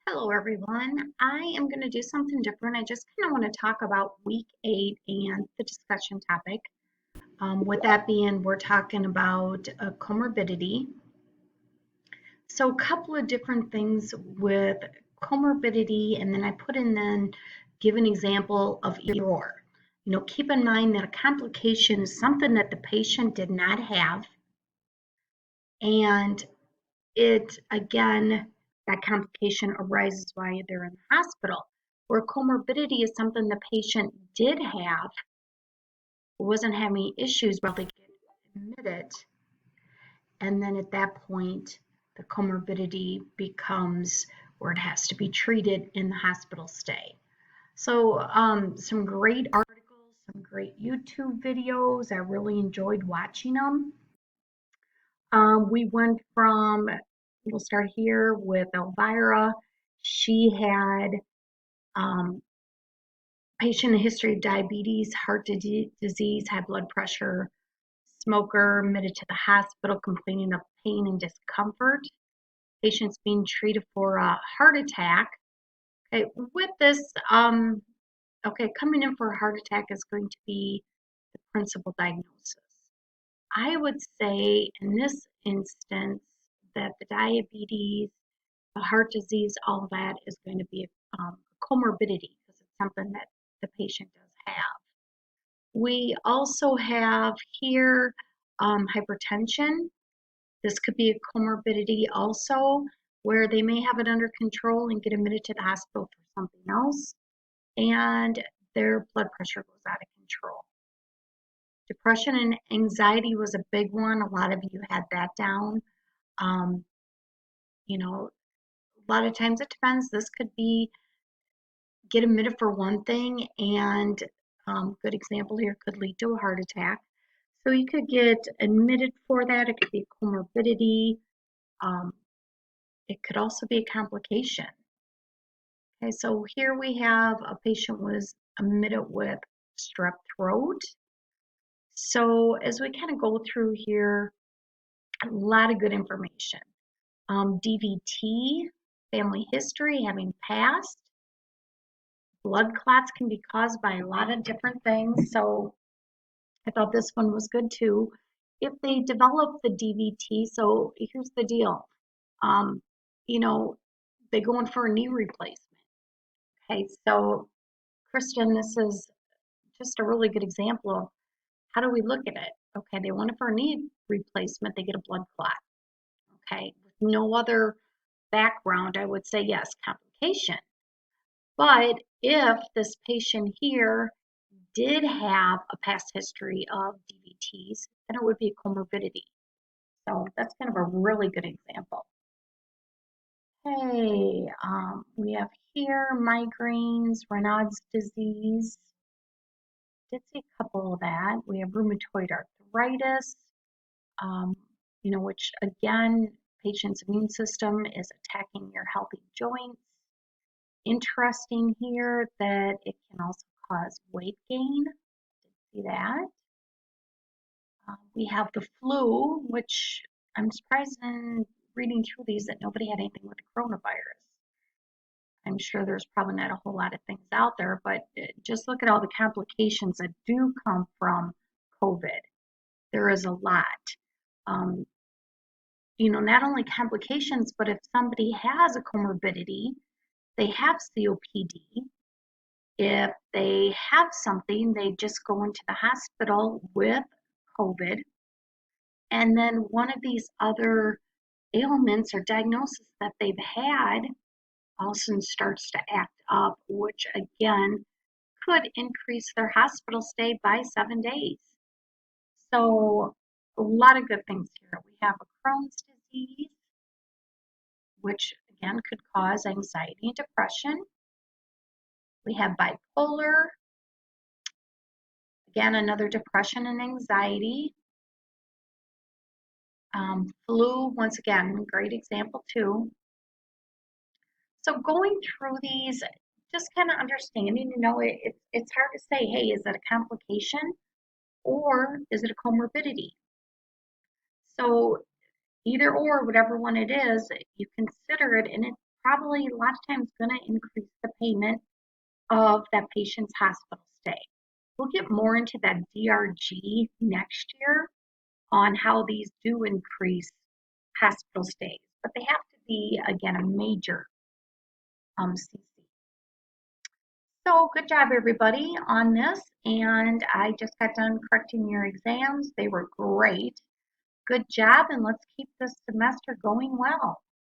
Hello, everyone. I am going to do something different. I just kind of want to talk about week 8 and the discussion topic. With that being, we're talking about comorbidity. So, a couple of different things with comorbidity, and then I put in then give an example of either or. Keep in mind that a complication is something that the patient did not have, and it again, that complication arises while they're in the hospital. Where comorbidity is something the patient did have, wasn't having issues while they get admitted, and then at that point, the comorbidity becomes where it has to be treated in the hospital stay. So, some great articles, some great YouTube videos. I really enjoyed watching them. We went from, we'll start here with Elvira. She had patient history of diabetes, heart disease, high blood pressure, smoker, admitted to the hospital, complaining of pain and discomfort. Patients being treated for a heart attack. Okay, with this, coming in for a heart attack is going to be the principal diagnosis. I would say in this instance that the diabetes, the heart disease, all of that is going to be a comorbidity because it's something that the patient does have. We also have here hypertension. This could be a comorbidity also, where they may have it under control and get admitted to the hospital for something else, and their blood pressure goes out of control. Depression and anxiety was a big one. A lot of you had that down. Um, a lot of times it depends. This could be get admitted for one thing, and good example here could lead to a heart attack. So you could get admitted for that. It could be a comorbidity. Um, it could also be a complication. Okay, so here we have a patient was admitted with strep throat. So as we kind of go through here, a lot of good information. DVT, family history, having passed. Blood clots can be caused by a lot of different things. So I thought this one was good too. If they develop the DVT, so here's the deal. Um, you know, they go in for a knee replacement. Okay, so Kristen, this is just a really good example of how do we look at it? Okay, they want it for a knee replacement, they get a blood clot. Okay, with no other background, I would say yes, complication. But if this patient here did have a past history of DVTs, then it would be a comorbidity. So that's kind of a really good example. Hey, we have here migraines, Raynaud's disease. Did see a couple of that. We have rheumatoid arthritis, um, which again, patient's immune system is attacking your healthy joints. Interesting here that it can also cause weight gain. See that? We have the flu, which I'm surprised in reading through these that nobody had anything with the coronavirus. I'm sure there's probably not a whole lot of things out there, but just look at all the complications that do come from COVID. There is a lot. Um, not only complications, but if somebody has a comorbidity, they have COPD. If they have something, they just go into the hospital with COVID. And then one of these other ailments or diagnoses that they've had also starts to act up, which again could increase their hospital stay by 7 days. So, a lot of good things here. We have a Crohn's disease, which again could cause anxiety and depression. We have bipolar, again, another depression and anxiety. Flu, once again, great example too. So going through these, just kind of understanding, it's hard to say, hey, is it a complication or is it a comorbidity? So either or, whatever one it is, you consider it, and it probably actually a lot of times going to increase the payment of that patient's hospital stay. We'll get more into that DRG next year on how these do increase hospital stays, but they have to be, again, a major CC. So good job, everybody, on this. And I just got done correcting your exams. They were great. Good job, and let's keep this semester going well.